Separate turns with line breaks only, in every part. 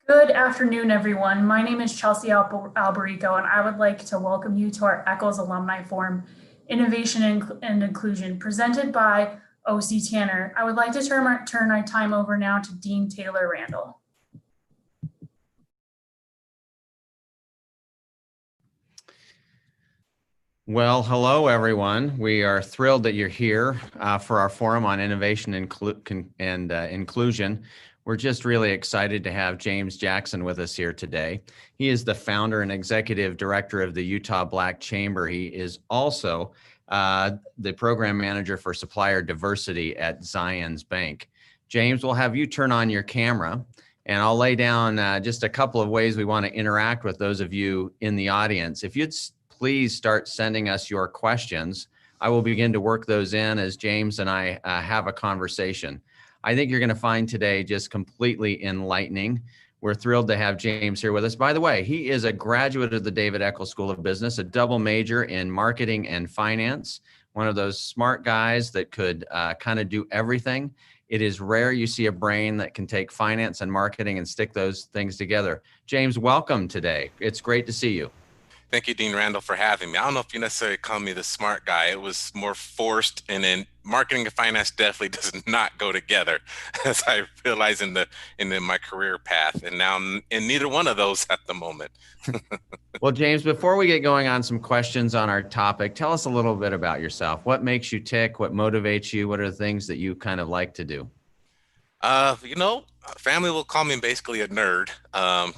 Good afternoon, everyone. My name is Chelsea Alberico, and I would like to welcome you to our Eccles Alumni Forum, Innovation and Inclusion, presented by OC Tanner. I would like to turn our time over now to Dean Taylor Randall.
Well, hello, everyone. We are thrilled that you're here for our forum on innovation and inclusion. We're just really excited to have James Jackson with us here today. He is the founder and executive director of the Utah Black Chamber. He is also the program manager for supplier diversity at Zions Bank. James, we'll have you turn on your camera, and I'll lay down just a couple of ways we want to interact with those of you in the audience. If you'd please start sending us your questions. I will begin to work those in as James and I have a conversation. I think you're going to find today just completely enlightening. We're thrilled to have James here with us. By the way, he is a graduate of the David Eccles School of Business, a double major in marketing and finance, one of those smart guys that could kind of do everything. It is rare you see a brain that can take finance and marketing and stick those things together. James, welcome today. It's great to see you.
Thank you, Dean Randall, for having me. I don't know if you necessarily call me the smart guy. It was more forced, and then marketing and finance definitely does not go together, as I realize in my career path. And now I'm in neither one of those at the moment.
Well, James, before we get going on some questions on our topic, tell us a little bit about yourself. What makes you tick? What motivates you? What are the things that you kind of like to do?
Family will call me basically a nerd,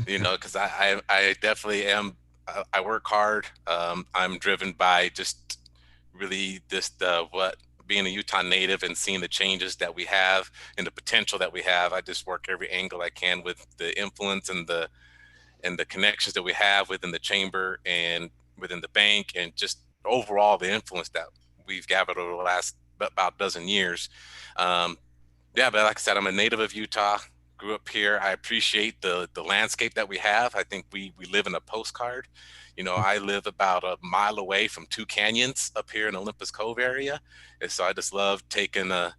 because I definitely am. I work hard. I'm driven by just really what being a Utah native and seeing the changes that we have and the potential that we have. I just work every angle I can with the influence and the connections that we have within the chamber and within the bank, and just overall the influence that we've gathered over the last about dozen years. But like I said, I'm a native of Utah. Grew up here. I appreciate the landscape that we have. I think we live in a postcard. I live about a mile away from two canyons up here in Olympus Cove area, and so I just love taking a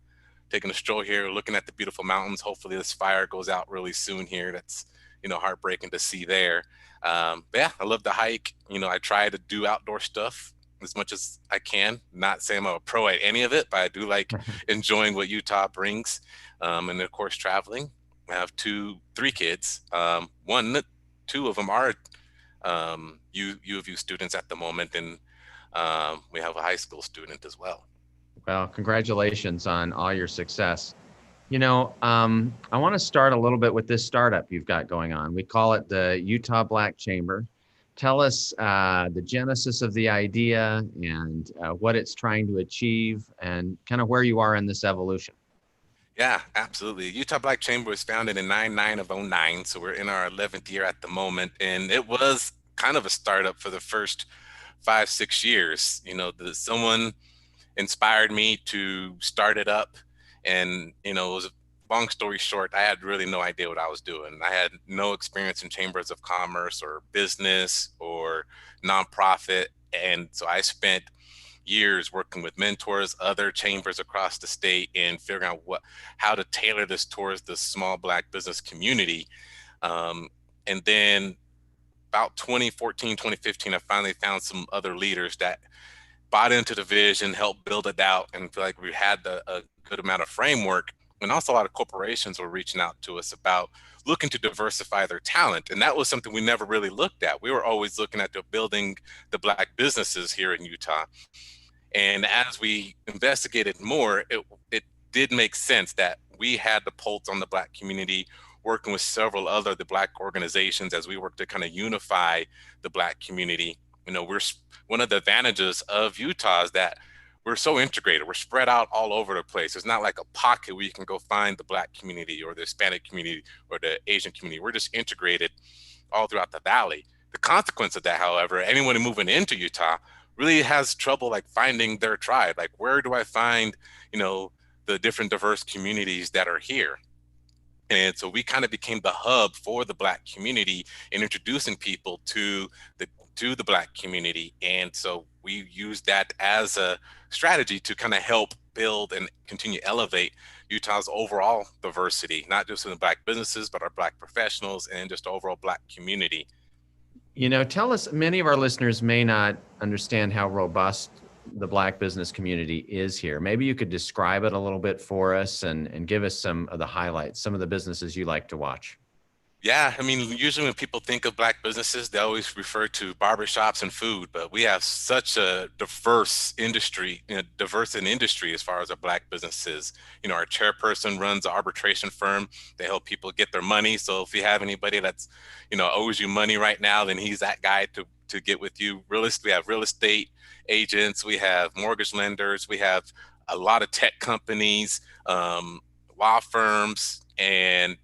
stroll here, looking at the beautiful mountains. Hopefully this fire goes out really soon here. That's heartbreaking to see there. I love to hike. I try to do outdoor stuff as much as I can. Not saying I'm a pro at any of it, but I do like enjoying what Utah brings, and of course traveling. I have three kids. Two of them are U of U students at the moment, and we have a high school student as well.
Well, congratulations on all your success. I want to start a little bit with this startup you've got going on. We call it the Utah Black Chamber. Tell us the genesis of the idea and what it's trying to achieve and kind of where you are in this evolution.
Yeah, absolutely. Utah Black Chamber was founded in 9/9/09, so we're in our 11th year at the moment, and it was kind of a startup for the first 5-6 years. Someone inspired me to start it up, and it was a long story short. I had really no idea what I was doing. I had no experience in chambers of commerce or business or nonprofit, and so I spent years working with mentors, other chambers across the state, and figuring out how to tailor this towards the small Black business community. And then about 2014, 2015, I finally found some other leaders that bought into the vision, helped build it out, and feel like we had a good amount of framework. And also a lot of corporations were reaching out to us about looking to diversify their talent. And that was something we never really looked at. We were always looking at building the Black businesses here in Utah. And as we investigated more, it did make sense that we had the pulse on the Black community, working with several other the Black organizations as we work to kind of unify the Black community. We're one of the advantages of Utah is that we're so integrated. We're spread out all over the place. It's not like a pocket where you can go find the Black community or the Hispanic community or the Asian community. We're just integrated all throughout the valley. The consequence of that, however, anyone moving into Utah really has trouble like finding their tribe. Like, where do I find, the different diverse communities that are here? And so we kind of became the hub for the Black community in introducing people to the Black community. And so we used that as a strategy to kind of help build and continue to elevate Utah's overall diversity, not just in the Black businesses, but our Black professionals and just the overall Black community.
Tell us, many of our listeners may not understand how robust the Black business community is here. Maybe you could describe it a little bit for us and give us some of the highlights, some of the businesses you like to watch.
Yeah, I mean, usually when people think of Black businesses, they always refer to barbershops and food, but we have such a diverse industry, diverse in industry as far as our Black businesses. Our chairperson runs an arbitration firm. They help people get their money. So if you have anybody that's, owes you money right now, then he's that guy to get with you. We have real estate agents, we have mortgage lenders, we have a lot of tech companies, law firms, and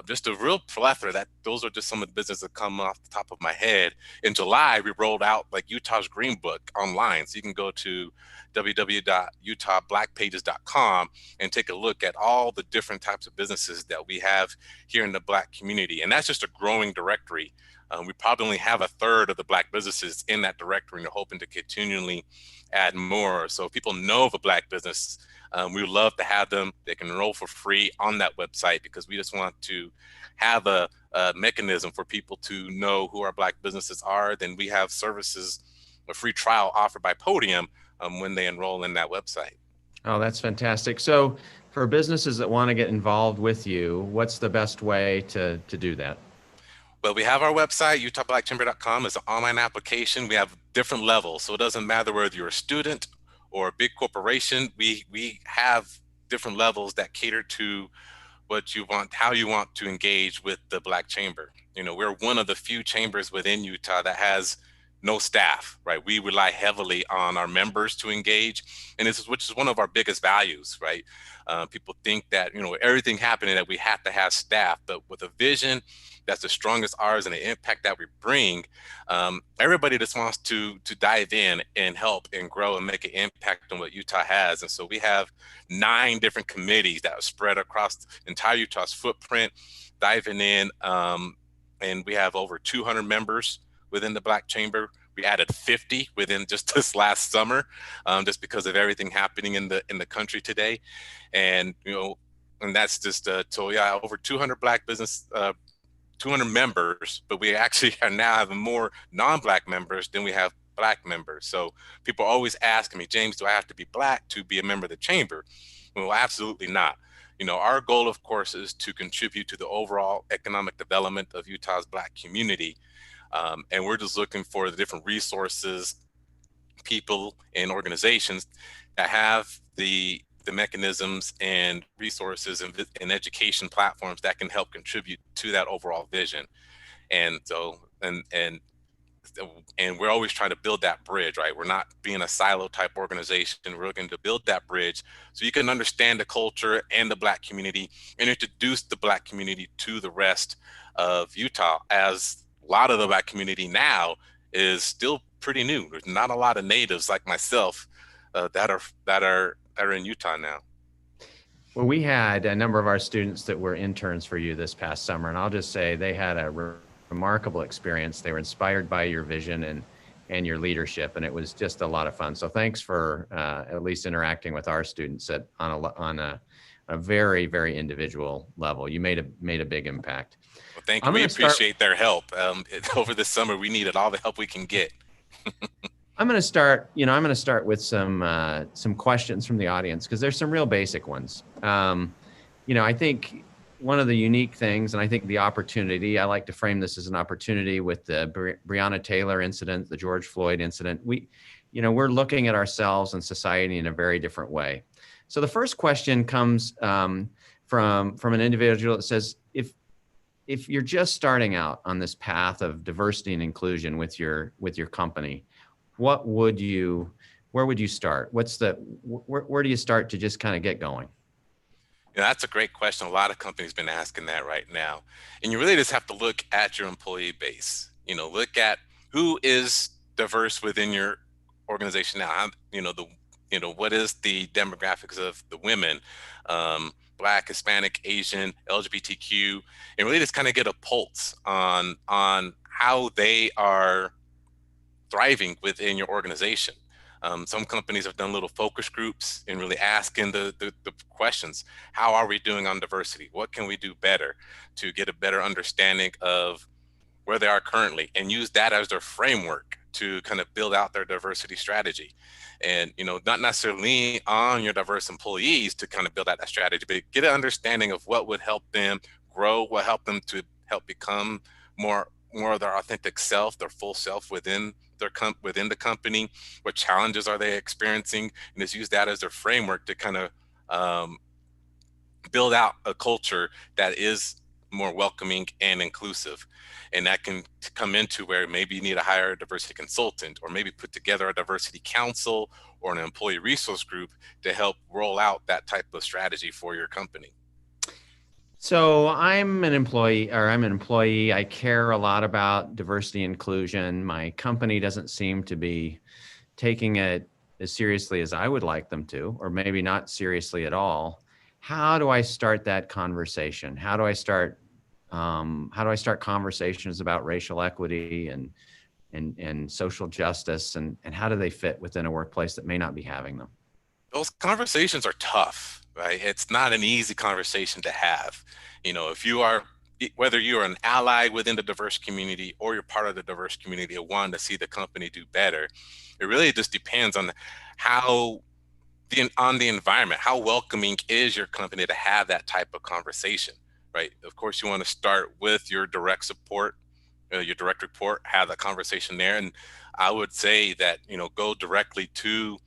just a real plethora. Those are just some of the businesses that come off the top of my head. In July, we rolled out like Utah's Green Book online. So you can go to www.utahblackpages.com and take a look at all the different types of businesses that we have here in the Black community. And that's just a growing directory. We probably only have a third of the Black businesses in that directory, and we're hoping to continually add more. So if people know of a Black business, we would love to have them. They can enroll for free on that website, because we just want to have a mechanism for people to know who our Black businesses are. Then we have services, a free trial offered by Podium when they enroll in that website.
Oh, that's fantastic. So for businesses that want to get involved with you, what's the best way to do that?
Well, we have our website, utahblackchamber.com. It's an online application. We have different levels. So it doesn't matter whether you're a student or a big corporation. We have different levels that cater to what you want, how you want to engage with the Black Chamber. We're one of the few chambers within Utah that has no staff, right? We rely heavily on our members to engage, and which is one of our biggest values, right? People think that, everything happening that we have to have staff, but with a vision that's the strongest ours and the impact that we bring, everybody just wants to dive in and help and grow and make an impact on what Utah has. And so we have 9 different committees that are spread across the entire Utah's footprint, diving in, and we have over 200 members within the Black Chamber. We added 50 within just this last summer, just because of everything happening in the country today. And and that's just so yeah, over 200 Black business 200 members, but we actually are now having more non-Black members than we have Black members. So people are always asking me, James, do I have to be Black to be a member of the chamber? Well, absolutely not. Our goal, of course, is to contribute to the overall economic development of Utah's Black community. And we're just looking for the different resources, people, and organizations that have the mechanisms and resources and education platforms that can help contribute to that overall vision. And so, and we're always trying to build that bridge, right? We're not being a silo type organization. We're looking to build that bridge so you can understand the culture and the Black community and introduce the Black community to the rest of Utah, as a lot of the Black community now is still pretty new. There's not a lot of natives like myself that are in Utah now.
Well, we had a number of our students that were interns for you this past summer, and I'll just say they had a remarkable experience. They were inspired by your vision and your leadership, and it was just a lot of fun. So thanks for at least interacting with our students on a very, very individual level. You made a big impact.
Well, thank you. We appreciate their help. Over the summer, we needed all the help we can get.
I'm going to start with some questions from the audience, because there's some real basic ones. I think one of the unique things, and I think the opportunity, I like to frame this as an opportunity with the Breonna Taylor incident, the George Floyd incident. We're looking at ourselves and society in a very different way. So the first question comes from an individual that says, if you're just starting out on this path of diversity and inclusion with your company, where would you start? Where do you start to just kind of get going?
That's a great question. A lot of companies have been asking that right now. And you really just have to look at your employee base. Look at who is diverse within your organization now. What is the demographics of the women, Black, Hispanic, Asian, LGBTQ, and really just kind of get a pulse on how they are thriving within your organization. Some companies have done little focus groups and really asking the questions. How are we doing on diversity? What can we do better to get a better understanding of where they are currently, and use that as their framework to kind of build out their diversity strategy? And, not necessarily on your diverse employees to kind of build out that strategy, but get an understanding of what would help them grow, what help them to help become more of their authentic self, their full self within within the company. What challenges are they experiencing, and just use that as their framework to kind of um, build out a culture that is more welcoming and inclusive. And that can come into where maybe you need to hire a diversity consultant, or maybe put together a diversity council or an employee resource group to help roll out that type of strategy for your company.
So I'm an employee. I care a lot about diversity inclusion. My company doesn't seem to be taking it as seriously as I would like them to, or maybe not seriously at all. How do I start that conversation? How do I start conversations about racial equity and social justice, and how do they fit within a workplace that may not be having them?
Those conversations are tough, right? It's not an easy conversation to have. If you are, whether you're an ally within the diverse community or you're part of the diverse community and wanting to see the company do better, it really just depends on how on the environment. How welcoming is your company to have that type of conversation, right? Of course, you want to start with your direct support, your direct report, have that conversation there. And I would say that, go directly to,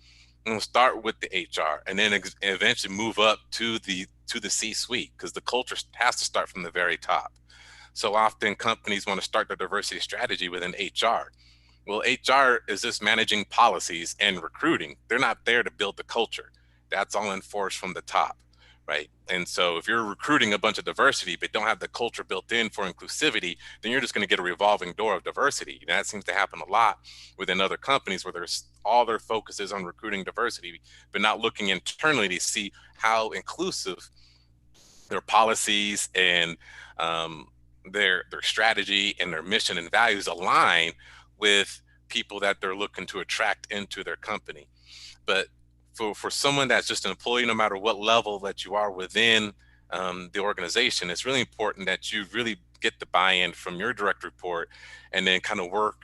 start with the HR, and then eventually move up to the C-suite, because the culture has to start from the very top. So often companies want to start their diversity strategy within HR. Well, HR is just managing policies and recruiting. They're not there to build the culture. That's all enforced from the top, right? And so if you're recruiting a bunch of diversity but don't have the culture built in for inclusivity, then you're just going to get a revolving door of diversity. And that seems to happen a lot within other companies, where there's all their focus is on recruiting diversity, but not looking internally to see how inclusive their policies and their strategy and their mission and values align with people that they're looking to attract into their company. But for someone that's just an employee, no matter what level that you are within the organization, it's really important that you really get the buy-in from your direct report, and then kind of work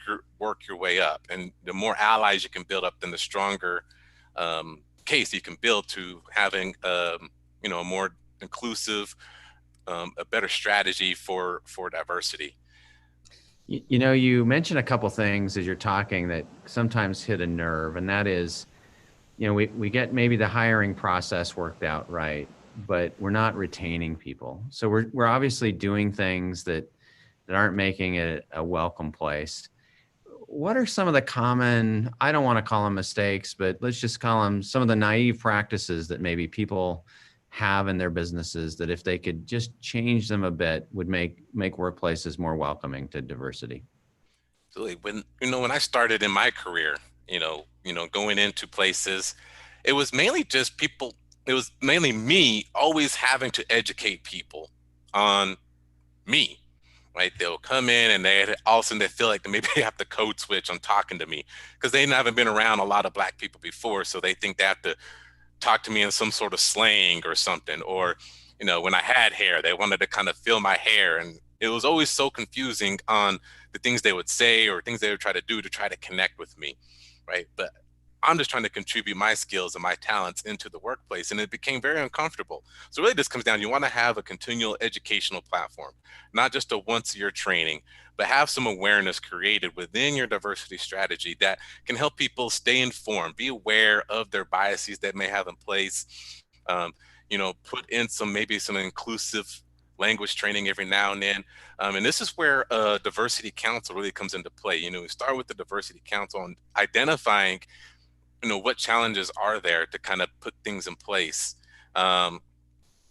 your way up. And the more allies you can build up, then the stronger case you can build to having a more inclusive, a better strategy for diversity.
You mentioned a couple things as you're talking that sometimes hit a nerve, and that is, we get maybe the hiring process worked out right, but we're not retaining people. So we're obviously doing things that aren't making it a welcome place. What are some of the common, I don't want to call them mistakes, but let's just call them some of the naive practices that maybe people have in their businesses, that if they could just change them a bit, would make workplaces more welcoming to diversity?
Absolutely. When I started in my career, going into places, it was mainly just people. It was mainly me always having to educate people on me, right? They'll come in and all of a sudden they feel like maybe they have to code switch on talking to me, because they haven't been around a lot of Black people before. So they think they have to talk to me in some sort of slang or something. Or, when I had hair, they wanted to kind of feel my hair. And it was always so confusing on the things they would say or things they would try to do to try to connect with me, right? But I'm just trying to contribute my skills and my talents into the workplace, and it became very uncomfortable. So really this comes down, you want to have a continual educational platform, not just a once-a-year training, but have some awareness created within your diversity strategy that can help people stay informed, be aware of their biases that may have in place, put in some inclusive language training every now and then. And this is where a diversity council really comes into play. We start with the diversity council on identifying what challenges are there to kind of put things in place. An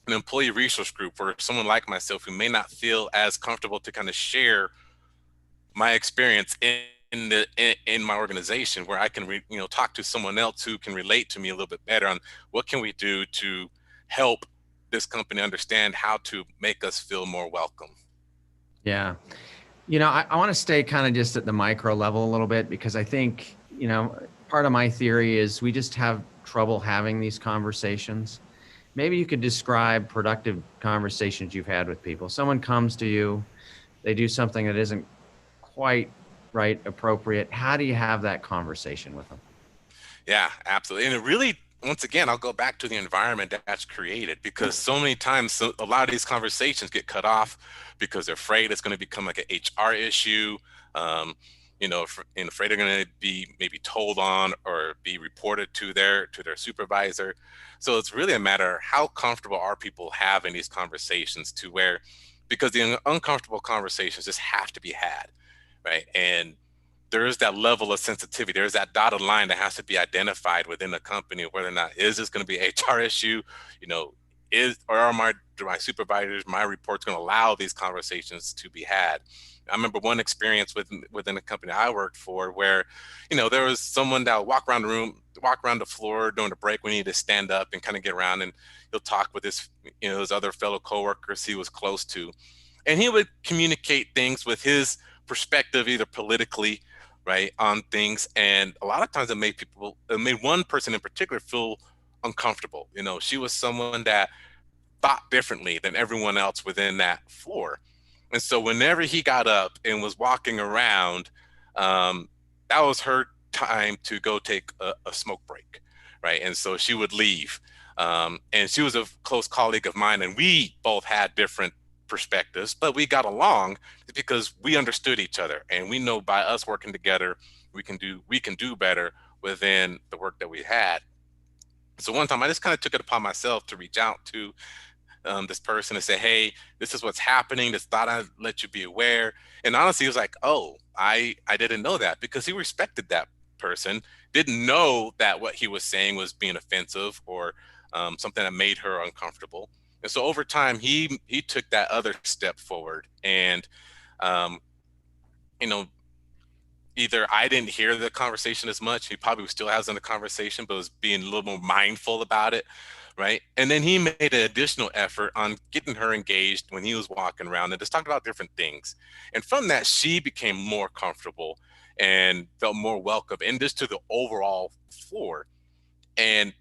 employee resource group for someone like myself who may not feel as comfortable to kind of share my experience in my organization, where I can talk to someone else who can relate to me a little bit better on what can we do to help this company understand how to make us feel more welcome.
Yeah. I want to stay kind of just at the micro level a little bit, because I think, part of my theory is we just have trouble having these conversations. Maybe you could describe productive conversations you've had with people. Someone comes to you, they do something that isn't quite right, appropriate. How do you have that conversation with them?
Yeah, absolutely. And it really, once again, I'll go back to the environment that's created, because so many times a lot of these conversations get cut off because they're afraid it's going to become like an HR issue. Um, and afraid they're going to be maybe told on or be reported to their supervisor. So it's really a matter of how comfortable are people having these conversations, to where, because the uncomfortable conversations just have to be had, right? And there is that level of sensitivity. There's that dotted line that has to be identified within the company, whether or not is this going to be an HR issue, you know, or are my supervisors, my reports going to allow these conversations to be had? I remember one experience within a company I worked for where, there was someone that would walk around the room, walk around the floor during the break. We needed to stand up and kind of get around, and he'll talk with his other fellow coworkers he was close to, and he would communicate things with his perspective, either politically, right, on things. And a lot of times it made one person in particular feel uncomfortable. She was someone that thought differently than everyone else within that floor. And so whenever he got up and was walking around, that was her time to go take a smoke break, right? And so she would leave. And she was a close colleague of mine, and we both had different perspectives, but we got along because we understood each other, and we know by us working together, we can do better within the work that we had. So one time I just kind of took it upon myself to reach out to this person and say, hey, this is what's happening. Just thought I'd let you be aware. And honestly, he was like, oh, I didn't know that, because he respected that person, didn't know that what he was saying was being offensive or something that made her uncomfortable. And so over time, he took that other step forward. And, you know, either I didn't hear the conversation as much. He probably still has in the conversation, but was being a little more mindful about it. Right. And then he made an additional effort on getting her engaged when he was walking around and just talked about different things. And from that, she became more comfortable and felt more welcome and just to the overall floor. And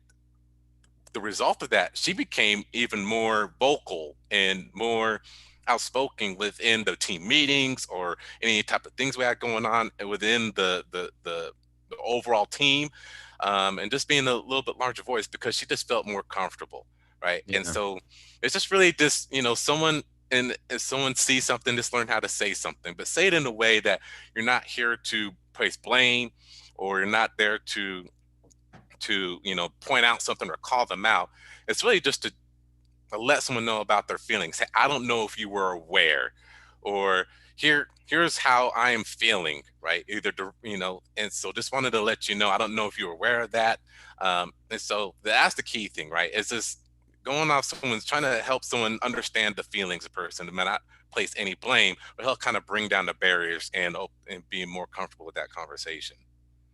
the result of that, she became even more vocal and more outspoken within the team meetings or any type of things we had going on within the overall team, and just being a little bit larger voice because she just felt more comfortable, right?
Yeah.
And so it's just really just someone, and if someone sees something, just learn how to say something, but say it in a way that you're not here to place blame, or you're not there to point out something or call them out. It's really just to let someone know about their feelings. Say, I don't know if you were aware, or here's how I am feeling, right? And so just wanted to let you know, I don't know if you were aware of that. And so that's the key thing, right? Is this going off someone's trying to help someone understand the feelings of a person, and not place any blame, but help kind of bring down the barriers and be more comfortable with that conversation.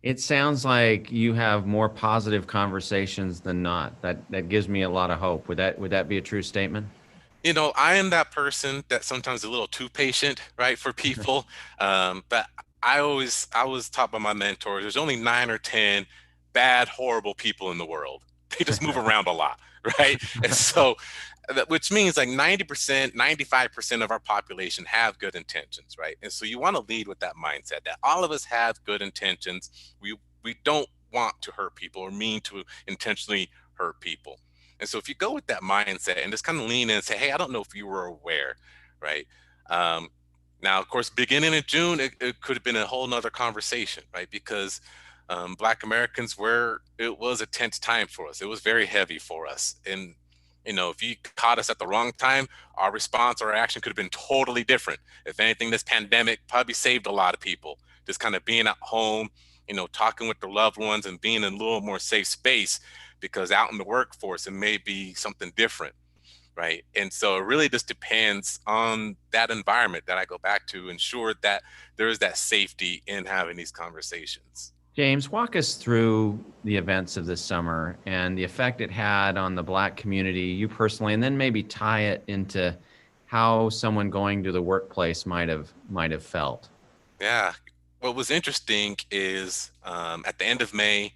It sounds like you have more positive conversations than not. That gives me a lot of hope. Would that be a true statement?
I am that person that sometimes is a little too patient, right, for people. But I was taught by my mentors, there's only 9 or 10 bad, horrible people in the world. They just move around a lot, right? And so, which means like 90%, 95% of our population have good intentions, right? And so you want to lead with that mindset that all of us have good intentions. We don't want to hurt people or mean to intentionally hurt people. And so if you go with that mindset and just kind of lean in and say, hey, I don't know if you were aware, right? Now, of course, beginning in June, it could have been a whole nother conversation, right? Because Black Americans it was a tense time for us. It was very heavy for us. And, if you caught us at the wrong time, our response or action could have been totally different. If anything, this pandemic probably saved a lot of people. Just kind of being at home, talking with their loved ones and being in a little more safe space, because out in the workforce, it may be something different, right? And so it really just depends on that environment that I go back to ensure that there is that safety in having these conversations.
James, walk us through the events of this summer and the effect it had on the Black community, you personally, and then maybe tie it into how someone going to the workplace might have felt.
Yeah. what was interesting is at the end of May,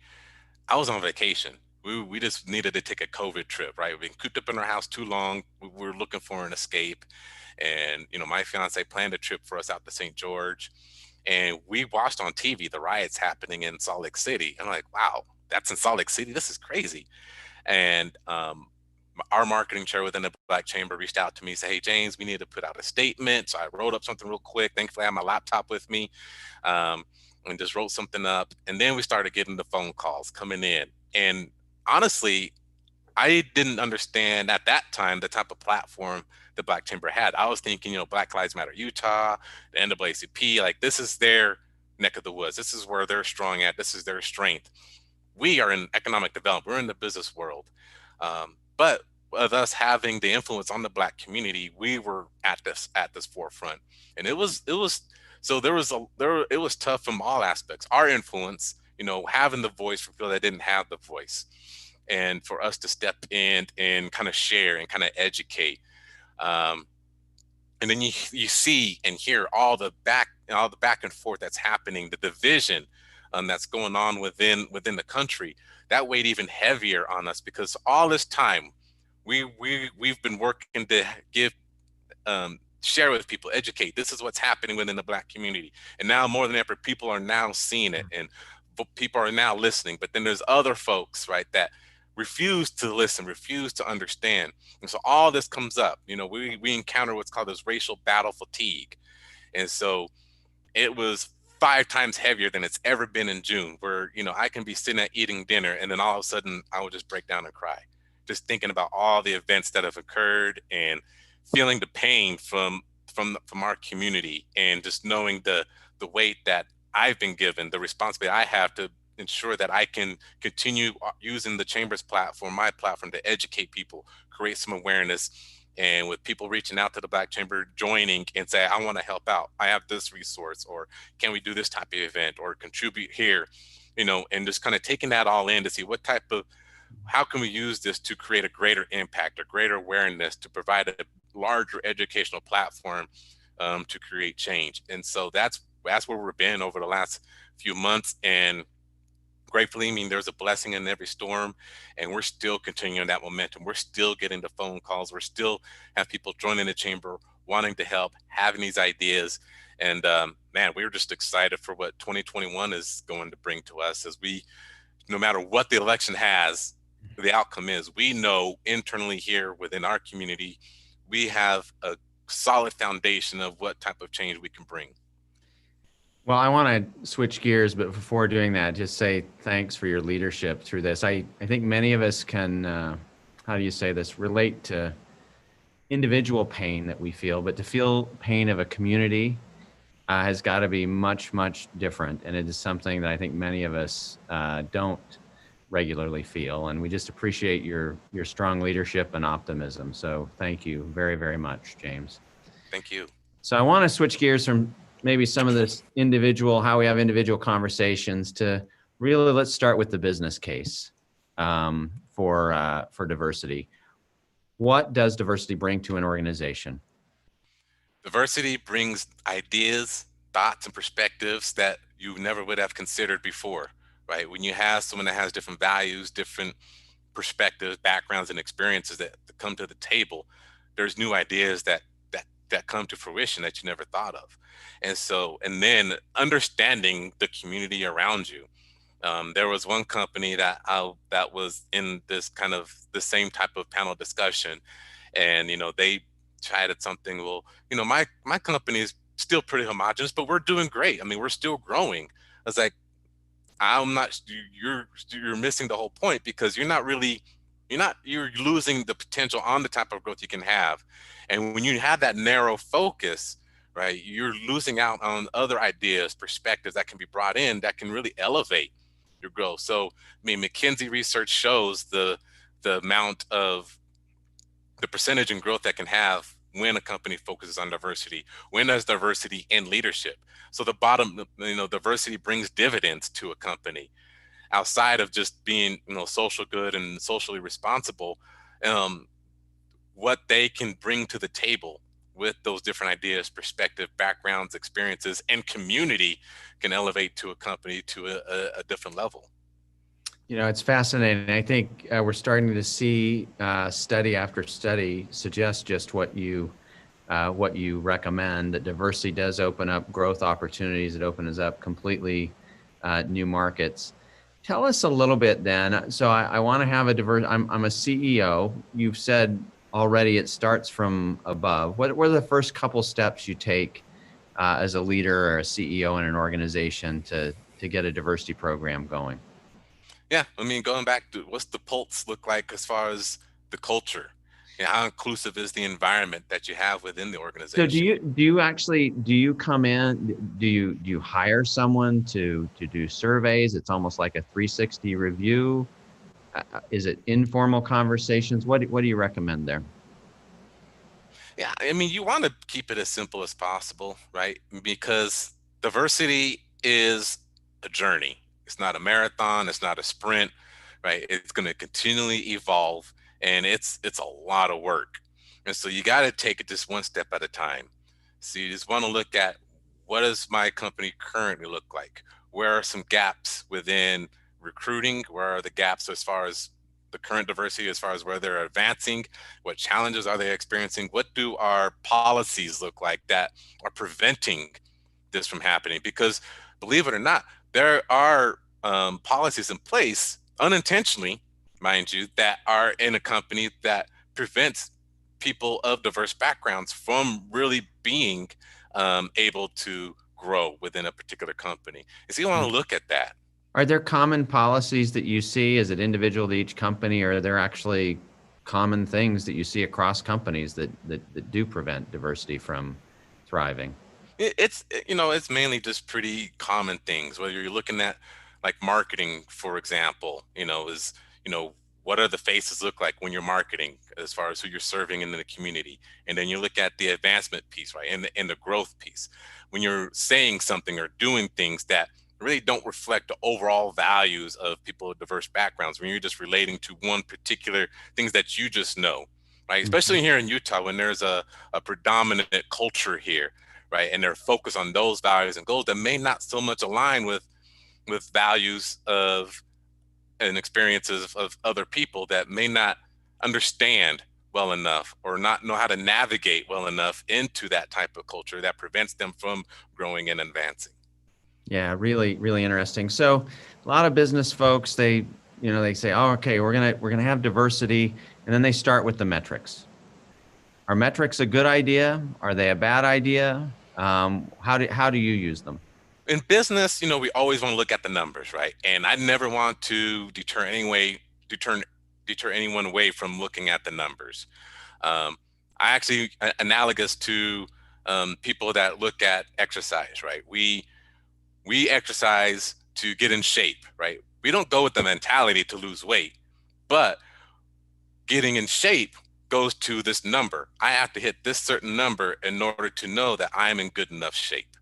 I was on vacation. We just needed to take a COVID trip, right? We've been cooped up in our house too long. We were looking for an escape. And, my fiance planned a trip for us out to St. George. And we watched on TV the riots happening in Salt Lake City. And I'm like, wow, that's in Salt Lake City? This is crazy. And our marketing chair within the Black Chamber reached out to me, said, hey, James, we need to put out a statement. So I wrote up something real quick. Thankfully, I had my laptop with me, um, and just wrote something up. And then we started getting the phone calls coming in. And honestly, I didn't understand at that time the type of platform the Black Chamber had. I was thinking, Black Lives Matter Utah, the NAACP, like this is their neck of the woods. This is where they're strong at. This is their strength. We are in economic development. We're in the business world. But with us having the influence on the Black community, we were at this forefront, and it was so it was tough from all aspects. Our influence, having the voice for people that didn't have the voice, and for us to step in and kind of share and kind of educate. Um, and then you see and hear all the back and forth that's happening, the division that's going on within the country. That weighed even heavier on us because all this time we've been working to give share with people, educate. This is what's happening within the Black community, and now more than ever, people are now seeing it, and people are now listening. But then there's other folks, right, that refuse to listen, refuse to understand, and so all this comes up. We encounter what's called this racial battle fatigue, and so it was 5 times heavier than it's ever been in June, where I can be sitting at eating dinner, and then all of a sudden I would just break down and cry, just thinking about all the events that have occurred and feeling the pain from our community, and just knowing the weight that I've been given, the responsibility I have to ensure that I can continue using the Chamber's platform, my platform, to educate people, create some awareness. And with people reaching out to the Black Chamber, joining and say, I want to help out, I have this resource, or can we do this type of event, or contribute here, and just kind of taking that all in to see how can we use this to create a greater impact, a greater awareness, to provide a larger educational platform to create change. And so that's where we've been over the last few months. And gratefully, there's a blessing in every storm, and we're still continuing that momentum. We're still getting the phone calls. We're still have people joining the chamber, wanting to help, having these ideas. And man, we're just excited for what 2021 is going to bring to us, as no matter what the election has, the outcome is, we know internally here within our community, we have a solid foundation of what type of change we can bring.
Well, I want to switch gears, but before doing that, just say thanks for your leadership through this. I think many of us can, how do you say this, relate to individual pain that we feel, but to feel pain of a community has got to be much, much different. And it is something that I think many of us don't regularly feel. And we just appreciate your strong leadership and optimism. So thank you very, very much, James.
Thank you.
So I want to switch gears from maybe some of this how we have individual conversations, to really, let's start with the business case for diversity. What does diversity bring to an organization?
Diversity brings ideas, thoughts, and perspectives that you never would have considered before, right? When you have someone that has different values, different perspectives, backgrounds, and experiences that come to the table, there's new ideas that come to fruition that you never thought of. And then understanding the community around you. There was one company that was in this kind of the same type of panel discussion, and they tried something. Well, my company is still pretty homogenous, but we're doing great. We're still growing. I was like, I'm not. You're missing the whole point, because you're losing the potential on the type of growth you can have. And when you have that narrow focus, right, you're losing out on other ideas, perspectives that can be brought in that can really elevate your growth. So, McKinsey research shows the amount of the percentage in growth that can have when a company focuses on diversity, when there's diversity in leadership. So diversity brings dividends to a company outside of just being, social good and socially responsible. What they can bring to the table with those different ideas, perspective, backgrounds, experiences, and community can elevate to a company to a different level.
You know, it's fascinating. I think we're starting to see study after study suggest just what you recommend, that diversity does open up growth opportunities. It opens up completely new markets. Tell us a little bit then. So I want to have a diverse, I'm a CEO. You've said already it starts from above. What are the first couple steps you take as a leader or a CEO in an organization to get a diversity program going?
Yeah, I mean, going back to what's the pulse look like as far as the culture? You know, how inclusive is the environment that you have within the
So
organization?
do you come in, do you hire someone to do surveys? It's almost like a 360 review. Is it informal conversations? What do you recommend there?
Yeah, I mean, you want to keep it as simple as possible, right? Because diversity is a journey. It's not a marathon, it's not a sprint, right? It's going to continually evolve, and it's a lot of work. And so you got to take it just one step at a time. So you just want to look at, what does my company currently look like? Where are some gaps within recruiting? Where are the gaps as far as the current diversity, as far as where they're advancing? What challenges are they experiencing? What do our policies look like that are preventing this from happening? Because believe it or not, there are policies in place unintentionally, mind you, that are in a company that prevents people of diverse backgrounds from really being able to grow within a particular company. And so you want to look at that.
Are there common policies that you see? Is it individual to each company, or are there actually common things that you see across companies that do prevent diversity from thriving?
It's mainly just pretty common things. Whether you're looking at like marketing, for example, is what are the faces look like when you're marketing, as far as who you're serving in the community, and then you look at the advancement piece, right, and the growth piece. When you're saying something or doing things that really don't reflect the overall values of people of diverse backgrounds, when you're just relating to one particular things that you just know, right?
Mhm.
Especially here in Utah, when there's a predominant culture here, right? And they're focused on those values and goals that may not so much align with values of and experiences of other people that may not understand well enough, or not know how to navigate well enough into that type of culture that prevents them from growing and advancing.
Yeah, really, really interesting. So a lot of business folks, they say, oh, okay, we're gonna have diversity, and then they start with the metrics. Are metrics a good idea? Are they a bad idea? How do you use them?
In business, we always want to look at the numbers, right? And I never want to deter deter anyone away from looking at the numbers. Um, I actually analogous to people that look at exercise, right? We exercise to get in shape, right? We don't go with the mentality to lose weight, but getting in shape goes to this number. I have to hit this certain number in order to know that I'm in good enough shape,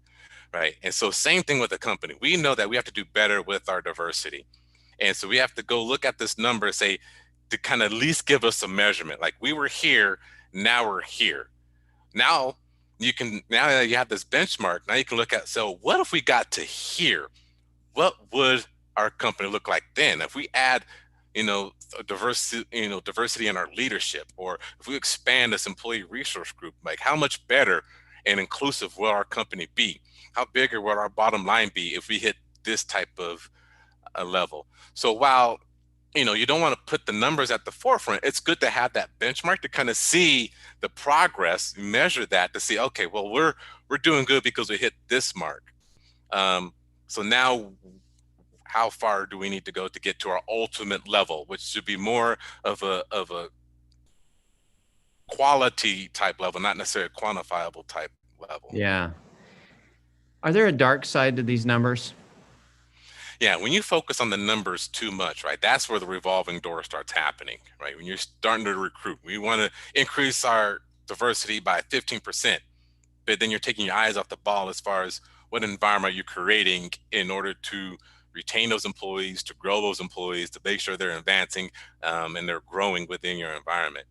right? And so same thing with a company. We know that we have to do better with our diversity. And so we have to go look at this number and say, to kind of at least give us a measurement. Like, we were here, now we're here. Now that you have this benchmark, now you can look at, so what if we got to here? What would our company look like then? If we add, diversity in our leadership, or if we expand this employee resource group, like, how much better and inclusive will our company be? How bigger will our bottom line be if we hit this type of a level? So while you don't want to put the numbers at the forefront, it's good to have that benchmark to kind of see the progress, measure that to see, okay, well, we're doing good because we hit this mark. So now, how far do we need to go to get to our ultimate level, which should be more of a quality type level, not necessarily a quantifiable type level.
Yeah. Are there a dark side to these numbers?
Yeah, when you focus on the numbers too much, right, that's where the revolving door starts happening, right? When you're starting to recruit, we want to increase our diversity by 15%, but then you're taking your eyes off the ball as far as what environment you're creating in order to retain those employees, to grow those employees, to make sure they're advancing and they're growing within your environment.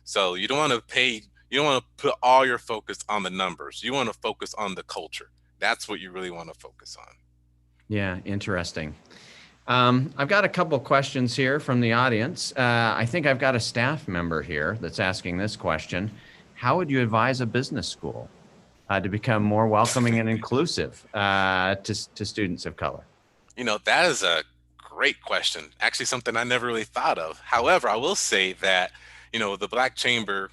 So you don't want to pay You don't want to put all your focus on the numbers. You want to focus on the culture. That's what you really want to focus on.
Yeah, interesting. I've got a couple questions here from the audience. I think I've got a staff member here that's asking this question. How would you advise a business school to become more welcoming and inclusive to students of color?
That is a great question. Actually, something I never really thought of. However, I will say that, the Black Chamber,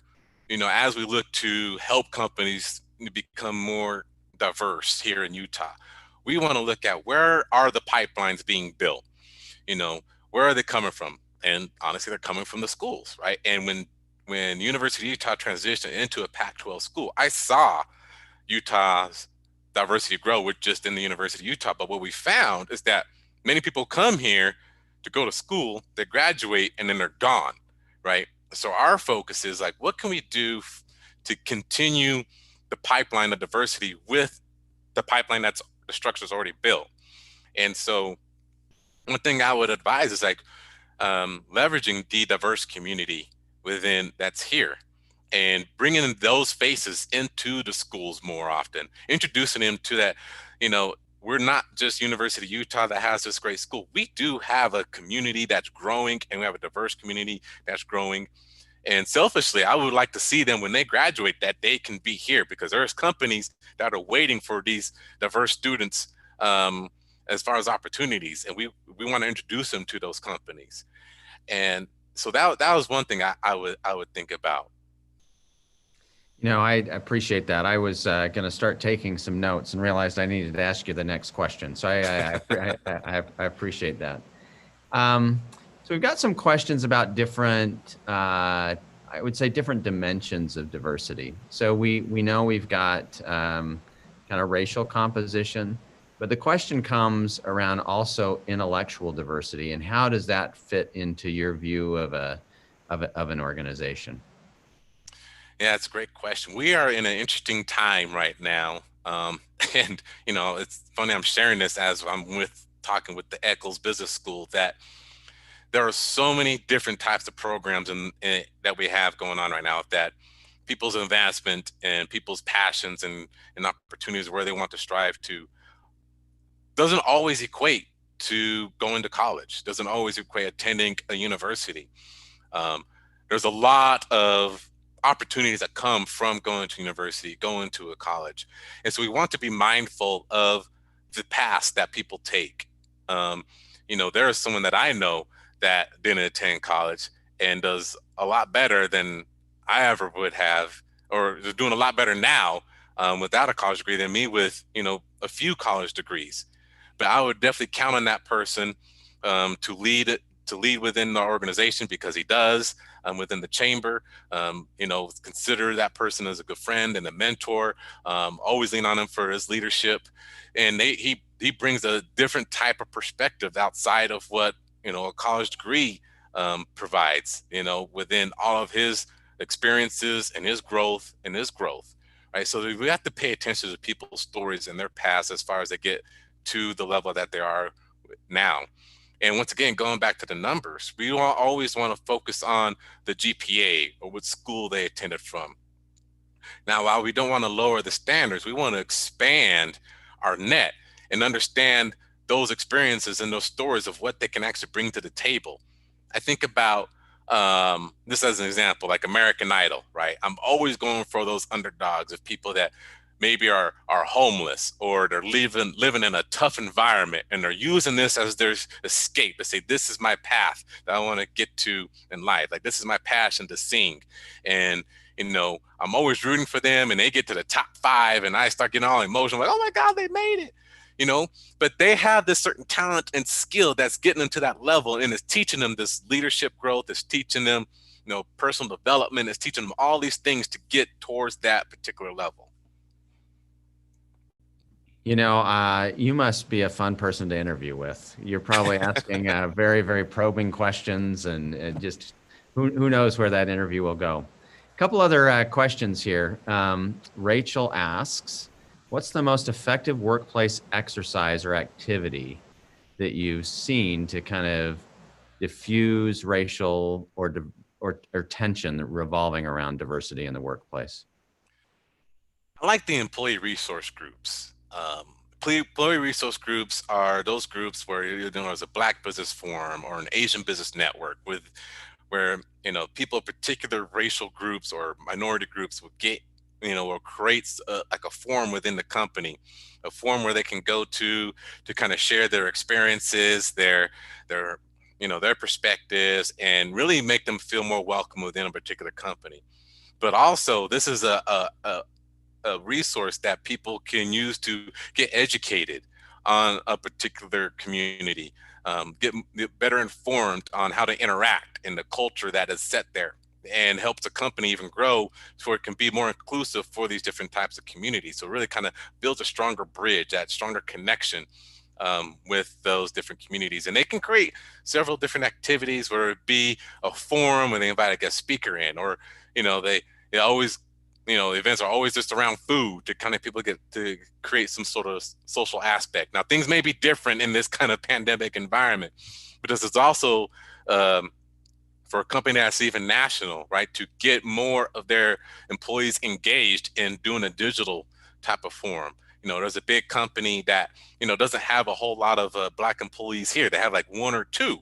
as we look to help companies become more diverse here in Utah, we want to look at where are the pipelines being built? Where are they coming from? And honestly, they're coming from the schools, right? And when University of Utah transitioned into a Pac-12 school, I saw Utah's diversity grow with just in the University of Utah. But what we found is that many people come here to go to school, they graduate, and then they're gone, right? So our focus is like, what can we do to continue the pipeline of diversity with the pipeline that's the structure's already built? And so one thing I would advise is like leveraging the diverse community within that's here and bringing those faces into the schools more often, introducing them to that, we're not just University of Utah that has this great school. We do have a community that's growing, and we have a diverse community that's growing. And selfishly, I would like to see them when they graduate that they can be here, because there's companies that are waiting for these diverse students as far as opportunities, and we want to introduce them to those companies. And so that was one thing I would think about.
I appreciate that. I was going to start taking some notes and realized I needed to ask you the next question. So I appreciate that. So we've got some questions about different, I would say different dimensions of diversity. So we know we've got kind of racial composition, but the question comes around also intellectual diversity, and how does that fit into your view of an organization?
Yeah, it's a great question. We are in an interesting time right now. And, it's funny, I'm sharing this as I'm talking with the Eccles Business School, that there are so many different types of programs that we have going on right now, that people's advancement and people's passions and opportunities where they want to strive to doesn't always equate to going to college, doesn't always equate attending a university. There's a lot of opportunities that come from going to university, going to a college. And so we want to be mindful of the paths that people take. There is someone that I know that didn't attend college and does a lot better than I ever would have, or is doing a lot better now without a college degree than me with, a few college degrees. But I would definitely count on that person to lead within the organization, because he does, within the chamber. Consider that person as a good friend and a mentor. Always lean on him for his leadership, and he brings a different type of perspective outside of what a college degree provides. Within all of his experiences and his growth. Right. So we have to pay attention to people's stories and their past as far as they get to the level that they are now. And once again, going back to the numbers, we always want to focus on the GPA or what school they attended from. Now, while we don't want to lower the standards, we want to expand our net and understand those experiences and those stories of what they can actually bring to the table. I think about this as an example, like American Idol, right? I'm always going for those underdogs of people that maybe are homeless, or they're living in a tough environment, and they're using this as their escape to say, this is my path that I want to get to in life. Like, this is my passion to sing. And, I'm always rooting for them, and they get to the top 5 and I start getting all emotional, like, oh my God, they made it. But they have this certain talent and skill that's getting them to that level, and it's teaching them this leadership growth, it's teaching them, personal development, it's teaching them all these things to get towards that particular level.
You must be a fun person to interview with. You're probably asking very, very probing questions, and just who knows where that interview will go. A couple other questions here. Rachel asks, what's the most effective workplace exercise or activity that you've seen to kind of diffuse racial or or tension revolving around diversity in the workplace?
I like the employee resource groups. Employee resource groups are those groups where there's a Black business forum or an Asian business network where people of particular racial groups or minority groups will get or creates like a forum within the company, a forum where they can go to kind of share their experiences, their their perspectives, and really make them feel more welcome within a particular company. But also, this is a resource that people can use to get educated on a particular community, get better informed on how to interact in the culture that is set there, and helps the company even grow so it can be more inclusive for these different types of communities. So it really kind of builds a stronger bridge, that stronger connection with those different communities. And they can create several different activities, whether it be a forum where they invite a guest speaker in, or they always events are always just around food to kind of people get to create some sort of social aspect. Now, things may be different in this kind of pandemic environment, but this is also for a company that's even national, right, to get more of their employees engaged in doing a digital type of forum. There's a big company that, doesn't have a whole lot of Black employees here. They have like one or two,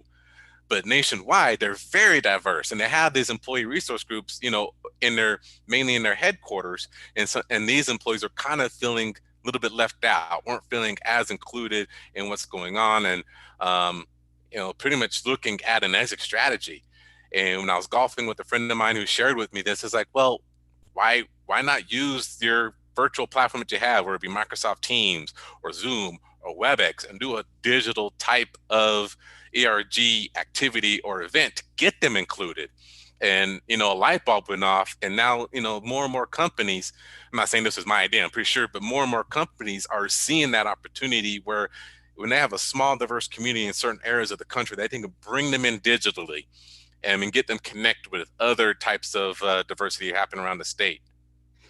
but nationwide, they're very diverse, and they have these employee resource groups, mainly in their headquarters. And these employees are kind of feeling a little bit left out, weren't feeling as included in what's going on, and pretty much looking at an exit strategy. And when I was golfing with a friend of mine who shared with me this, is like, well, why not use your virtual platform that you have, whether it be Microsoft Teams or Zoom or WebEx, and do a digital type of ERG activity or event to get them included. And a light bulb went off, and now more and more companies, I'm not saying this is my idea, I'm pretty sure, but more and more companies are seeing that opportunity where when they have a small diverse community in certain areas of the country, they can bring them in digitally and get them connected with other types of diversity happening around the state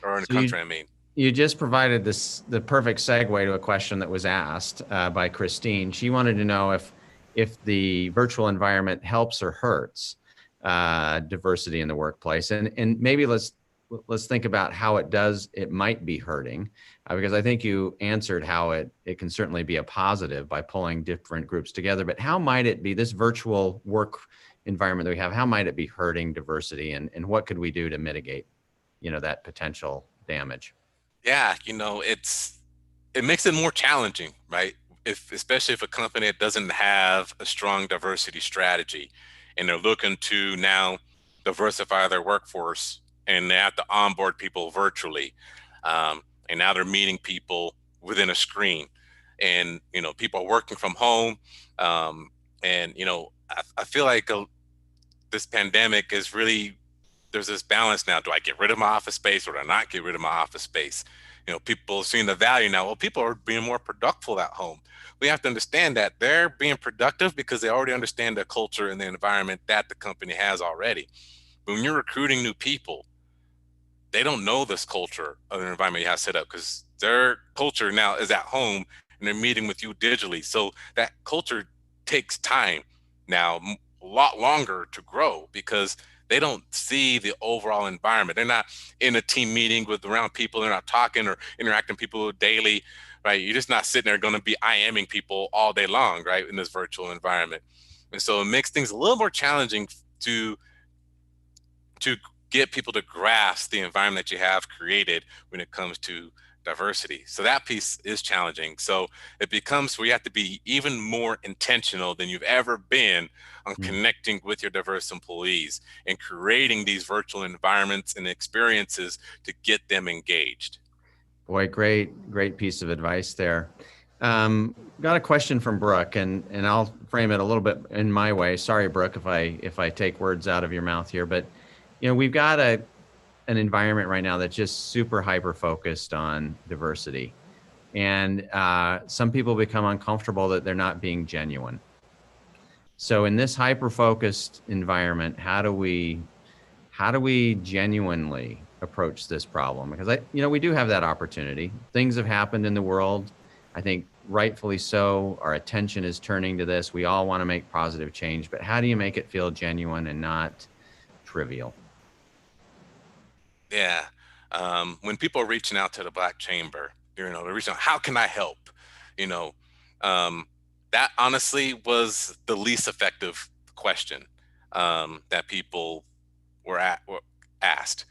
or in the country.
You just provided the perfect segue to a question that was asked by Christine. She wanted to know if the virtual environment helps or hurts diversity in the workplace, and maybe let's think about how it might be hurting, because I think you answered how it can certainly be a positive by pulling different groups together. But how might it be, this virtual work environment that we have, how might it be hurting diversity, and what could we do to mitigate that potential damage?
Yeah, it makes it more challenging, right? Especially if a company doesn't have a strong diversity strategy, and they're looking to now diversify their workforce, and they have to onboard people virtually, and now they're meeting people within a screen, and people are working from home, and I feel like this pandemic is really, there's this balance now. Do I get rid of my office space, or do I not get rid of my office space? People are seeing the value now. Well, people are being more productive at home. We have to understand that they're being productive because they already understand the culture and the environment that the company has already. But when you're recruiting new people, they don't know this culture of the environment you have set up, because their culture now is at home and they're meeting with you digitally. So that culture takes time now, a lot longer to grow, because they don't see the overall environment. They're not in a team meeting around people. They're not talking or interacting with people daily, right? You're just not sitting there going to be IMing people all day long, right, in this virtual environment. And so it makes things a little more challenging to get people to grasp the environment that you have created when it comes to diversity. So that piece is challenging. So it becomes where you have to be even more intentional than you've ever been on connecting with your diverse employees and creating these virtual environments and experiences to get them engaged.
Boy, great piece of advice there. Got a question from Brooke, and I'll frame it a little bit in my way. Sorry, Brooke, if I take words out of your mouth here, but we've got an environment right now that's just super hyper focused on diversity, and some people become uncomfortable that they're not being genuine. So in this hyper focused environment, how do we genuinely approach this problem? Because we do have that opportunity. Things have happened in the world. I think rightfully so. Our attention is turning to this. We all want to make positive change, but how do you make it feel genuine and not trivial?
Yeah. When people are reaching out to the Black Chamber, they're reaching out, how can I help? You know, um, that honestly was the least effective question that people were asked,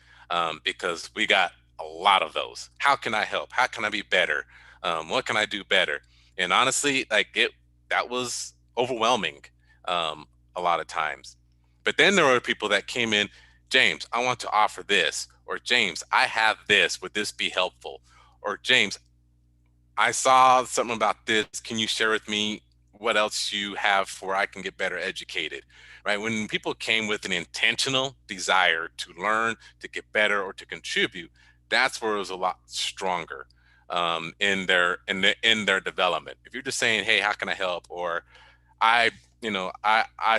because we got a lot of those. How can I help? How can I be better? What can I do better? And honestly, that was overwhelming a lot of times. But then there were people that came in, James, I want to offer this, or James, I have this. Would this be helpful? Or James, I saw something about this. Can you share with me what else you have for I can get better educated? Right? When people came with an intentional desire to learn, to get better, or to contribute, that's where it was a lot stronger in their development. If you're just saying, "Hey, how can I help?" or I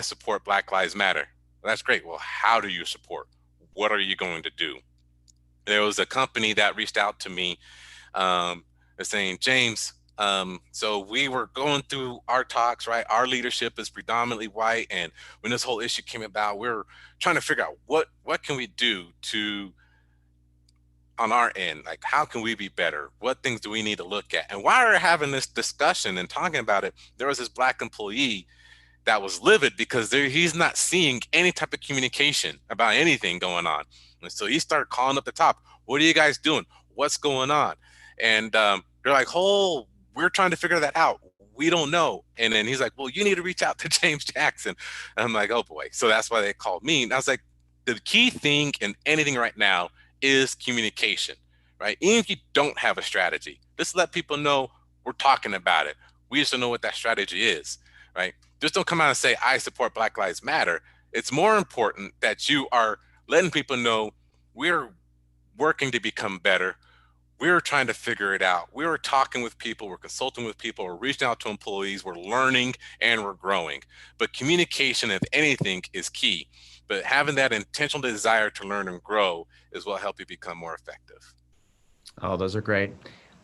support Black Lives Matter. Well, that's great. Well, how do you support? What are you going to do? There was a company that reached out to me, they're saying, James, so we were going through our talks, right? Our leadership is predominantly white, and when this whole issue came about, we are trying to figure out what can we do to on our end, like how can we be better? What things do we need to look at? And while we're having this discussion and talking about it, there was this Black employee that was livid because he's not seeing any type of communication about anything going on. And so he started calling up the top. What are you guys doing? What's going on? And they're like, oh, we're trying to figure that out. We don't know. And then he's like, well, you need to reach out to James Jackson. And I'm like, oh boy. So that's why they called me. And I was like, the key thing in anything right now is communication, right? Even if you don't have a strategy, just let people know we're talking about it. We just don't know what that strategy is, right? Just don't come out and say, I support Black Lives Matter. It's more important that you are letting people know we're working to become better. We're trying to figure it out. We were talking with people, we're consulting with people, we're reaching out to employees, we're learning and we're growing. But communication, if anything, is key. But having that intentional desire to learn and grow is what helps you become more effective.
Oh, those are great.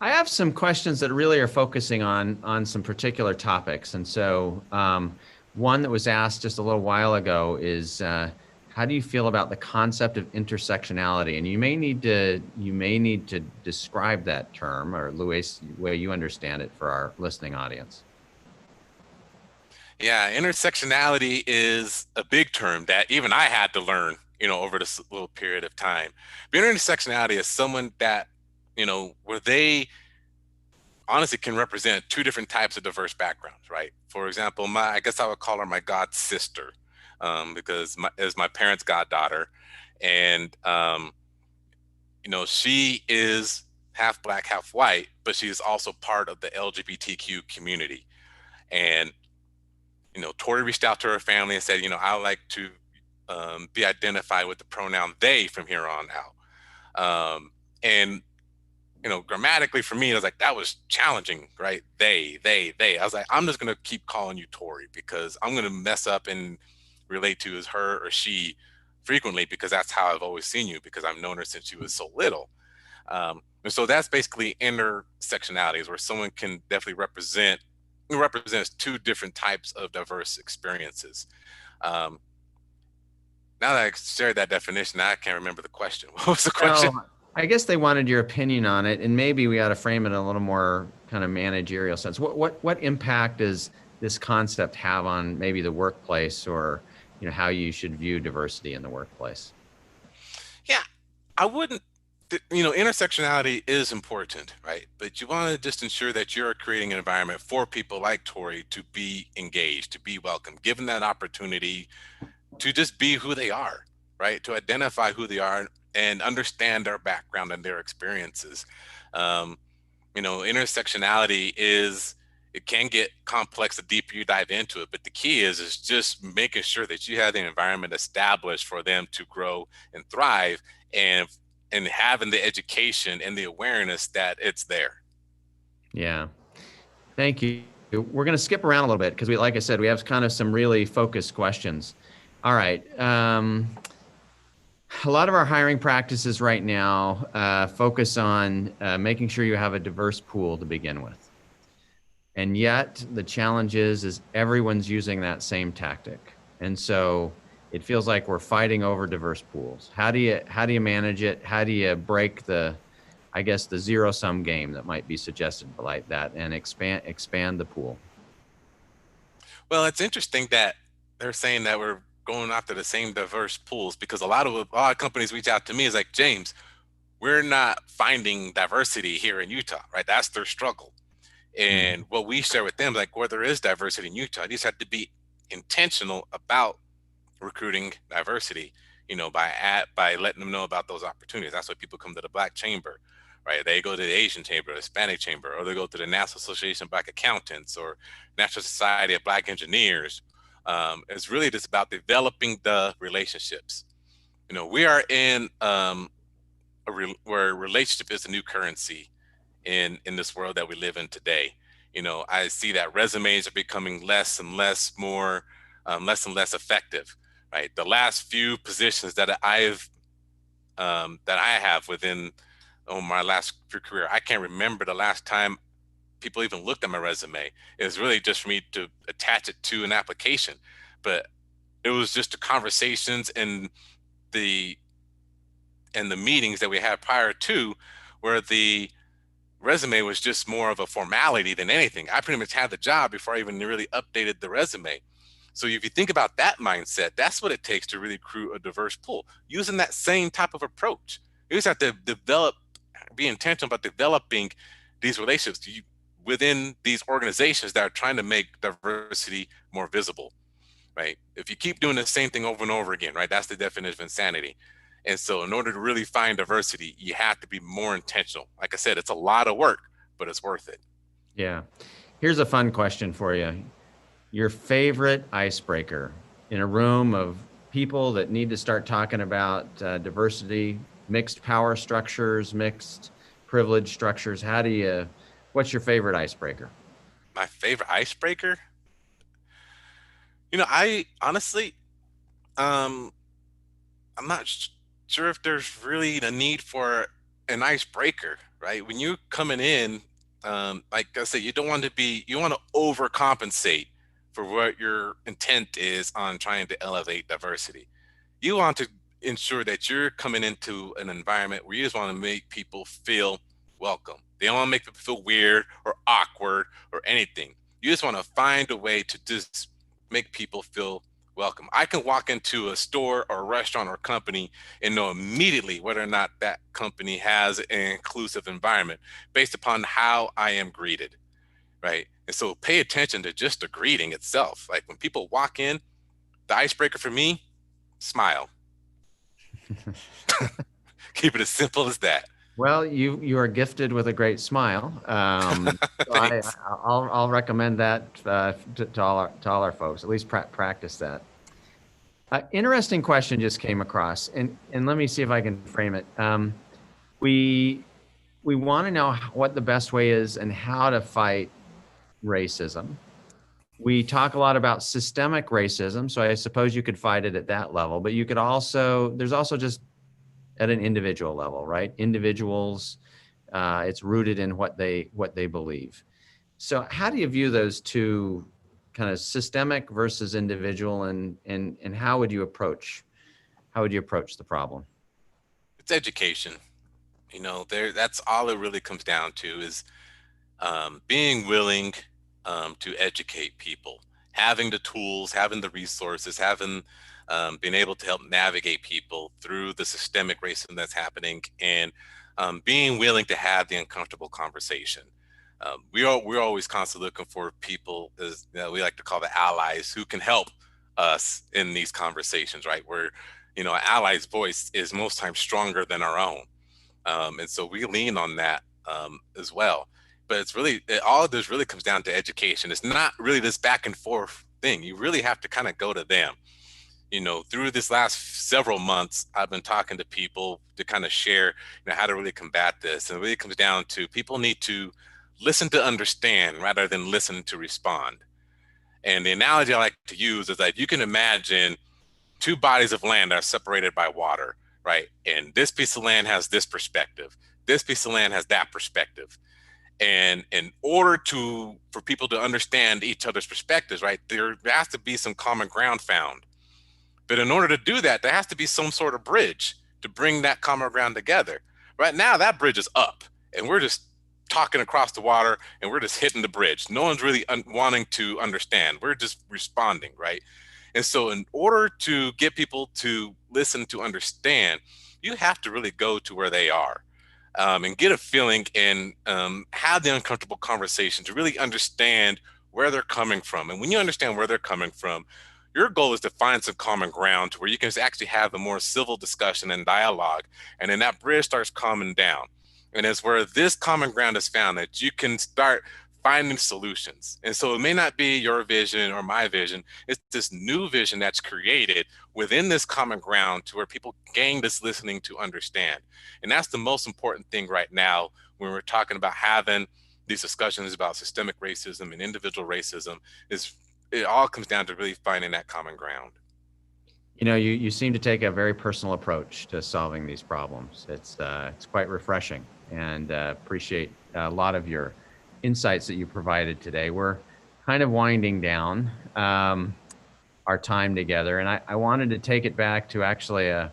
I have some questions that really are focusing on some particular topics. And so one that was asked just a little while ago is, how do you feel about the concept of intersectionality? And you may need to describe that term, or Luis, the way you understand it, for our listening audience.
Yeah, intersectionality is a big term that even I had to learn, over this little period of time. But intersectionality is someone that, where they honestly can represent two different types of diverse backgrounds, right? For example, I guess I would call her my god sister, because as my parents' goddaughter, and she is half Black, half white, but she is also part of the LGBTQ community. And Tori reached out to her family and said, I would like to be identified with the pronoun they from here on out. And grammatically for me, I was like, that was challenging, right? They. I was like, I'm just going to keep calling you Tori because I'm going to mess up and relate to as her or she frequently because that's how I've always seen you because I've known her since she was so little. And so that's basically intersectionality, is where someone can definitely represents two different types of diverse experiences. Now that I shared that definition, I can't remember the question. What was the question?
Well, I guess they wanted your opinion on it, and maybe we ought to frame it in a little more kind of managerial sense. What impact does this concept have on maybe the workplace, or how you should view diversity in the workplace?
Yeah, I wouldn't. Intersectionality is important, right? But you want to just ensure that you're creating an environment for people like Tori to be engaged, to be welcome, given that opportunity to just be who they are, right? To identify who they are and understand their background and their experiences. Intersectionality it can get complex the deeper you dive into it, but the key is just making sure that you have the environment established for them to grow and thrive, and having the education and the awareness that it's there.
Yeah, thank you. We're going to skip around a little bit because like I said, we have kind of some really focused questions. All right. A lot of our hiring practices right now focus on making sure you have a diverse pool to begin with. And yet the challenge is everyone's using that same tactic. And so it feels like we're fighting over diverse pools. How do you manage it? How do you break the zero sum game that might be suggested like that and expand the pool?
Well, it's interesting that they're saying that we're going after the same diverse pools, because a lot of companies reach out to me is like, James, we're not finding diversity here in Utah, right? That's their struggle. And what we share with them, like, where there is diversity in Utah, you just have to be intentional about recruiting diversity, by letting them know about those opportunities. That's why people come to the Black Chamber, right? They go to the Asian Chamber, the Hispanic Chamber, or they go to the National Association of Black Accountants or National Society of Black Engineers. It's really just about developing the relationships. We are in where relationship is the new currency in this world that we live in today. I see that resumes are becoming less and less effective, right? The last few positions that I have within my last career, I can't remember the last time people even looked at my resume. It was really just for me to attach it to an application, but it was just the conversations the and the meetings that we had prior to, where the resume was just more of a formality than anything. I pretty much had the job before I even really updated the resume. So if you think about that mindset, that's what it takes to really recruit a diverse pool. Using that same type of approach, you just have to be intentional about developing these relationships within these organizations that are trying to make diversity more visible, right? If you keep doing the same thing over and over again, right, that's the definition of insanity. And so in order to really find diversity, you have to be more intentional. Like I said, it's a lot of work, but it's worth it.
Yeah. Here's a fun question for you. Your favorite icebreaker in a room of people that need to start talking about diversity, mixed power structures, mixed privilege structures. What's your favorite icebreaker?
My favorite icebreaker? I honestly, um, I'm not sure if there's really a need for an icebreaker, right? When you're coming in, like I said, you want to overcompensate for what your intent is on trying to elevate diversity. You want to ensure that you're coming into an environment where you just want to make people feel welcome. They don't want to make people feel weird or awkward or anything. You just want to find a way to just make people feel welcome. I can walk into a store or a restaurant or company and know immediately whether or not that company has an inclusive environment based upon how I am greeted, right? And so pay attention to just the greeting itself. Like when people walk in, the icebreaker for me, smile. Keep it as simple as that.
Well, you are gifted with a great smile. So
Thanks.
I'll recommend that to all our folks. At least practice that. Interesting question just came across, and let me see if I can frame it. We want to know what the best way is and how to fight racism. We talk a lot about systemic racism, so I suppose you could fight it at that level, but there's also just at an individual level, right? Individuals, it's rooted in what they believe. So how do you view those two, kind of systemic versus individual, and how would you approach the problem?
It's education. That's all it really comes down to is being willing to educate people, having the tools, having the resources, having being able to help navigate people through the systemic racism that's happening, and being willing to have the uncomfortable conversation. We're always constantly looking for people, as we like to call the allies, who can help us in these conversations, right? Where an ally's voice is most times stronger than our own, and so we lean on that as well. But all of this really comes down to education. It's not really this back and forth thing. You really have to kind of go to them. Through this last several months, I've been talking to people to kind of share, how to really combat this. And it really comes down to people need to listen to understand rather than listen to respond. And the analogy I like to use is that you can imagine two bodies of land that are separated by water, right? And this piece of land has this perspective. This piece of land has that perspective. And in order for people to understand each other's perspectives, right, there has to be some common ground found. But in order to do that, there has to be some sort of bridge to bring that common ground together. Right now, that bridge is up, and we're just talking across the water, and we're just hitting the bridge. No one's really wanting to understand. We're just responding, right? And so in order to get people to listen, to understand, you have to really go to where they are, and get a feeling, and have the uncomfortable conversation to really understand where they're coming from. And when you understand where they're coming from, your goal is to find some common ground to where you can actually have a more civil discussion and dialogue. And then that bridge starts calming down. And it's where this common ground is found that you can start finding solutions. And so it may not be your vision or my vision. It's this new vision that's created within this common ground to where people gain this listening to understand. And that's the most important thing right now when we're talking about having these discussions about systemic racism and individual racism. Is it all comes down to really finding that common ground.
You know, you seem to take a very personal approach to solving these problems. It's quite refreshing, and appreciate a lot of your insights that you provided today. We're kind of winding down our time together, and I wanted to take it back to actually a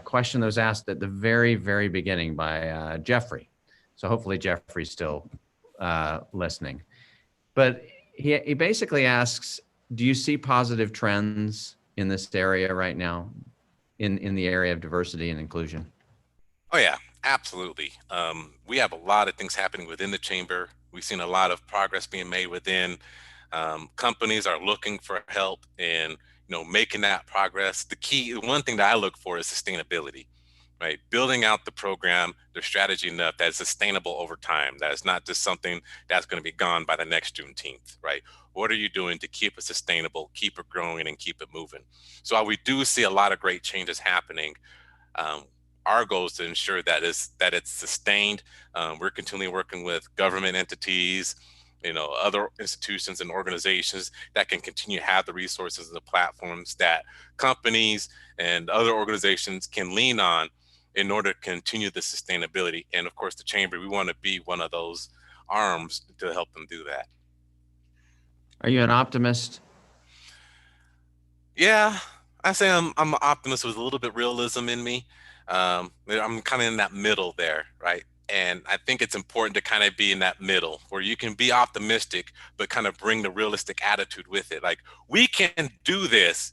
question that was asked at the very, very beginning by Jeffrey. So hopefully Jeffrey's still listening. But he basically asks, do you see positive trends in this area right now, in the area of diversity and inclusion?
Oh yeah, absolutely. We have a lot of things happening within the chamber. We've seen a lot of progress being made within. Companies are looking for help in, making that progress. The one thing that I look for is sustainability, right? Building out the program, the strategy enough that is sustainable over time. That is not just something that's going to be gone by the next Juneteenth, right? What are you doing to keep it sustainable, keep it growing, and keep it moving? So while we do see a lot of great changes happening, our goal is to ensure that it's sustained. We're continually working with government entities, other institutions and organizations that can continue to have the resources and the platforms that companies and other organizations can lean on in order to continue the sustainability. And of course, the chamber, we want to be one of those arms to help them do that.
Are you an optimist?
Yeah, I say I'm an optimist with a little bit realism in me. I'm kind of in that middle there, right? And I think it's important to kind of be in that middle where you can be optimistic, but kind of bring the realistic attitude with it. Like, we can do this,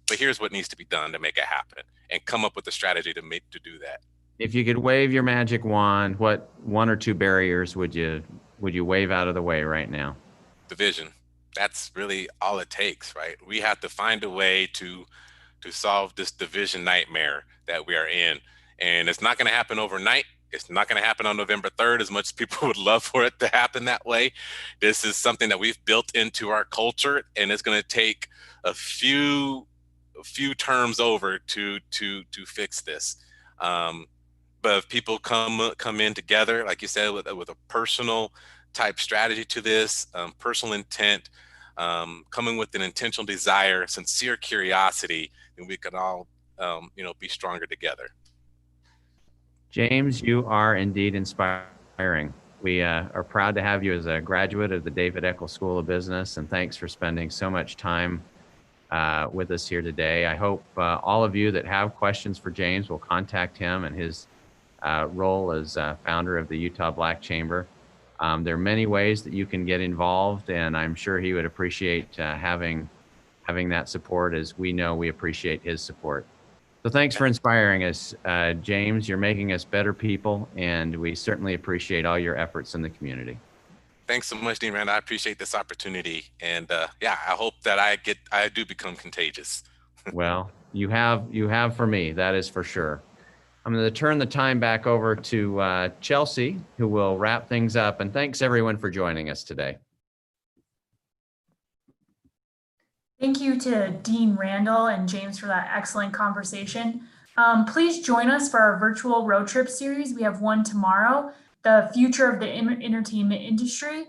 but here's what needs to be done to make it happen, and come up with a strategy to do that.
If you could wave your magic wand, what one or two barriers would you wave out of the way right now?
Division. That's really all it takes, right? We have to find a way to solve this division nightmare that we are in. And it's not going to happen overnight. It's not going to happen on November 3rd, as much as people would love for it to happen that way. This is something that we've built into our culture, and it's going to take a few terms over to fix this. But if people come in together, like you said, with a personal type strategy to this, personal intent, coming with an intentional desire, sincere curiosity, then we can all, be stronger together.
James, you are indeed inspiring. We are proud to have you as a graduate of the David Eccles School of Business, and thanks for spending so much time with us here today. I hope all of you that have questions for James will contact him and his role as founder of the Utah Black Chamber. There are many ways that you can get involved, and I'm sure he would appreciate having that support, as we know we appreciate his support. So thanks for inspiring us, James. You're making us better people, and we certainly appreciate all your efforts in the community.
Thanks so much, Dean Rand. I appreciate this opportunity, and I hope that I do become contagious.
Well, you have for me, that is for sure. I'm going to turn the time back over to Chelsea, who will wrap things up. And thanks everyone for joining us today.
Thank you to Dean Randall and James for that excellent conversation. Please join us for our virtual road trip series. We have one tomorrow, the future of the entertainment industry.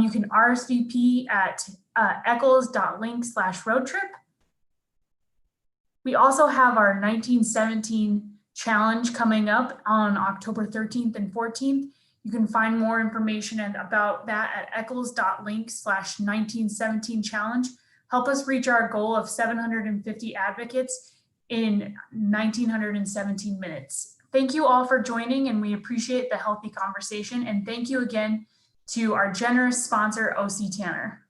You can RSVP at eccles.link/road trip. We also have our 1917 challenge coming up on October 13th and 14th. You can find more information about that at eccles.link/1917 challenge. help us reach our goal of 750 advocates in 1,917 minutes. Thank you all for joining, and we appreciate the healthy conversation. And thank you again to our generous sponsor, OC Tanner.